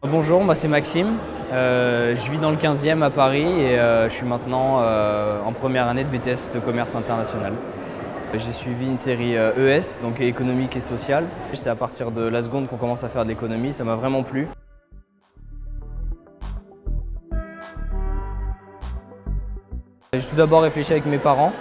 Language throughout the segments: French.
Bonjour, moi c'est Maxime, je vis dans le 15e à Paris et je suis maintenant en première année de BTS de commerce international. J'ai suivi une série ES, donc économique et sociale. C'est à partir de la seconde qu'on commence à faire de l'économie, ça m'a vraiment plu. J'ai tout d'abord réfléchi avec mes parents,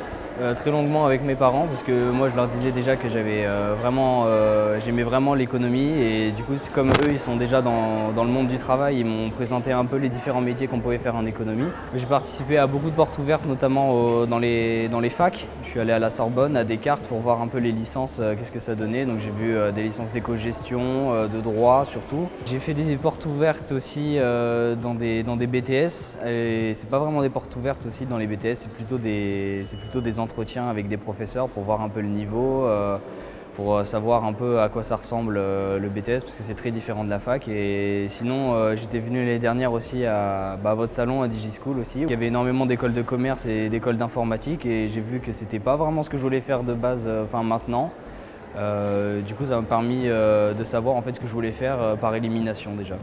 très longuement avec mes parents, parce que moi je leur disais déjà que j'aimais vraiment l'économie et du coup comme eux ils sont déjà dans le monde du travail, ils m'ont présenté un peu les différents métiers qu'on pouvait faire en économie. J'ai participé à beaucoup de portes ouvertes, notamment dans les facs. Je suis allé à la Sorbonne, à Descartes pour voir un peu les licences, qu'est-ce que ça donnait. Donc j'ai vu des licences d'éco-gestion, de droit surtout. J'ai fait des portes ouvertes aussi dans des BTS et c'est pas vraiment des portes ouvertes aussi dans les BTS, c'est plutôt des entretiens avec des professeurs pour voir un peu le niveau, pour savoir un peu à quoi ça ressemble le BTS parce que c'est très différent de la fac. Et sinon j'étais venu l'année dernière aussi à votre salon à DigiSchool aussi. Il y avait énormément d'écoles de commerce et d'écoles d'informatique et j'ai vu que c'était pas vraiment ce que je voulais faire de base maintenant. Du coup ça m'a permis de savoir en fait ce que je voulais faire par élimination déjà.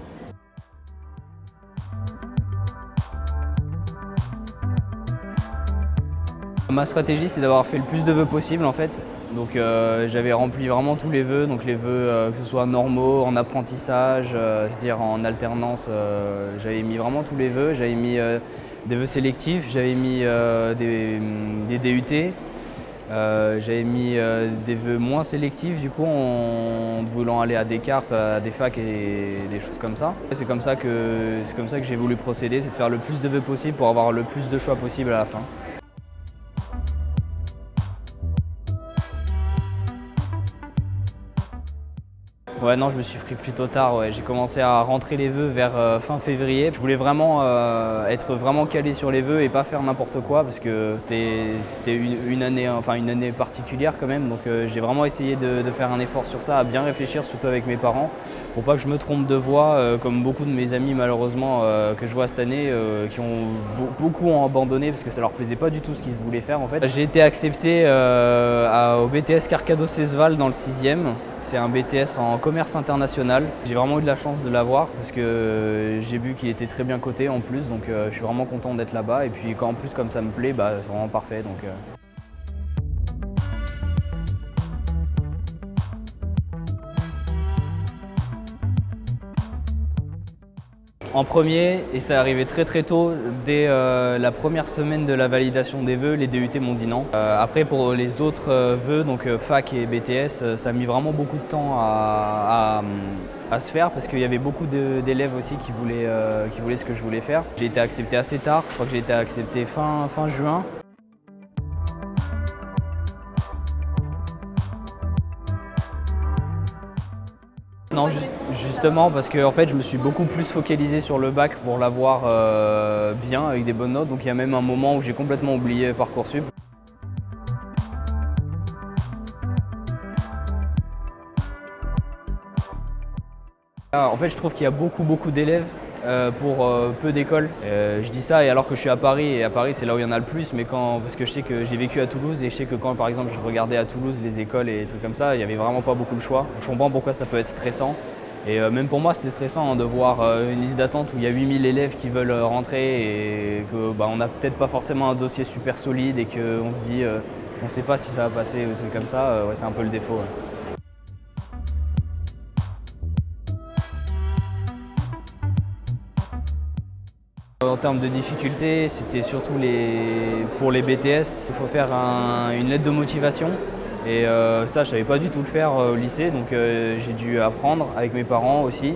Ma stratégie, c'est d'avoir fait le plus de vœux possible en fait. Donc j'avais rempli vraiment tous les vœux, donc les vœux que ce soit normaux, en apprentissage, c'est-à-dire en alternance, j'avais mis vraiment tous les vœux. J'avais mis des vœux sélectifs, j'avais mis des DUT, j'avais mis des vœux moins sélectifs du coup en voulant aller à Descartes, à des facs et des choses comme ça. C'est comme ça que j'ai voulu procéder, c'est de faire le plus de vœux possible pour avoir le plus de choix possible à la fin. Ouais, non, je me suis pris plutôt tard. Ouais. J'ai commencé à rentrer les vœux vers fin février. Je voulais vraiment être vraiment calé sur les vœux et pas faire n'importe quoi parce que c'était une année particulière quand même. Donc j'ai vraiment essayé de faire un effort sur ça, à bien réfléchir, surtout avec mes parents, pour pas que je me trompe de voie, comme beaucoup de mes amis malheureusement que je vois cette année, qui ont beaucoup ont abandonné parce que ça leur plaisait pas du tout ce qu'ils voulaient faire en fait. J'ai été accepté au BTS Carcado Cesval dans le 6e. C'est un BTS en commerce international. J'ai vraiment eu de la chance de l'avoir parce que j'ai vu qu'il était très bien coté en plus, donc je suis vraiment content d'être là-bas. Et puis en plus comme ça me plaît, c'est vraiment parfait. En premier, et ça arrivait très très tôt, dès la première semaine de la validation des vœux, les DUT m'ont dit non. Après pour les autres vœux, donc fac et BTS, ça a mis vraiment beaucoup de temps à se faire parce qu'il y avait beaucoup d'élèves aussi qui voulaient ce que je voulais faire. J'ai été accepté assez tard, je crois que j'ai été accepté fin juin. Non, justement parce que en fait, je me suis beaucoup plus focalisé sur le bac pour l'avoir bien avec des bonnes notes. Donc il y a même un moment où j'ai complètement oublié Parcoursup. En fait, je trouve qu'il y a beaucoup d'élèves pour peu d'écoles. Je dis ça et alors que je suis à Paris, et à Paris c'est là où il y en a le plus, mais parce que je sais que j'ai vécu à Toulouse et je sais que quand par exemple je regardais à Toulouse les écoles et des trucs comme ça, il n'y avait vraiment pas beaucoup de choix. Je comprends pourquoi ça peut être stressant. Et même pour moi c'était stressant de voir une liste d'attente où il y a 8000 élèves qui veulent rentrer et qu'on n'a peut-être pas forcément un dossier super solide et qu'on se dit on ne sait pas si ça va passer ou des trucs comme ça, ouais, c'est un peu le défaut. Ouais. En termes de difficultés, c'était surtout pour les BTS, il faut faire une lettre de motivation. Et ça, je ne savais pas du tout le faire au lycée, donc j'ai dû apprendre avec mes parents aussi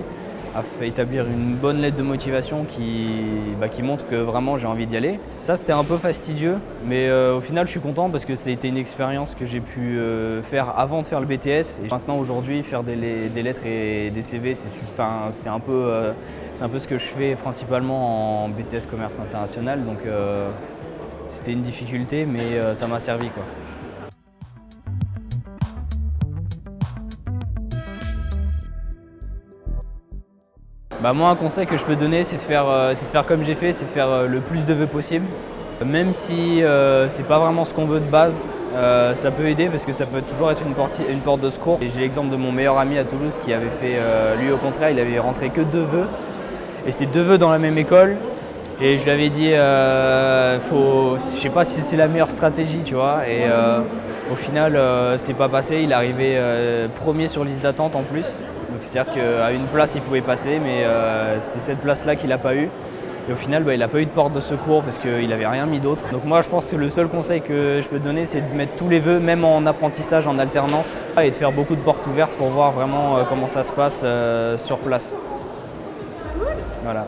à établir une bonne lettre de motivation qui montre que vraiment j'ai envie d'y aller. Ça, c'était un peu fastidieux, mais au final, je suis content parce que c'était une expérience que j'ai pu faire avant de faire le BTS. Et maintenant, aujourd'hui, faire des lettres et des CV, c'est un peu ce que je fais principalement en BTS Commerce International. Donc c'était une difficulté, mais ça m'a servi, quoi. Moi, un conseil que je peux donner, c'est de faire comme j'ai fait, c'est de faire le plus de vœux possible. Même si c'est pas vraiment ce qu'on veut de base, ça peut aider parce que ça peut toujours être une porte de secours. Et j'ai l'exemple de mon meilleur ami à Toulouse qui avait fait, lui au contraire, il avait rentré que 2 vœux. Et c'était 2 vœux dans la même école. Et je lui avais dit, je sais pas si c'est la meilleure stratégie, tu vois. Et au final, c'est pas passé. Il est arrivé premier sur liste d'attente en plus. Donc c'est-à-dire qu'à une place, il pouvait passer, mais c'était cette place-là qu'il n'a pas eu. Et au final, il n'a pas eu de porte de secours parce qu'il n'avait rien mis d'autre. Donc moi, je pense que le seul conseil que je peux te donner, c'est de mettre tous les vœux, même en apprentissage, en alternance, et de faire beaucoup de portes ouvertes pour voir vraiment comment ça se passe sur place. Voilà.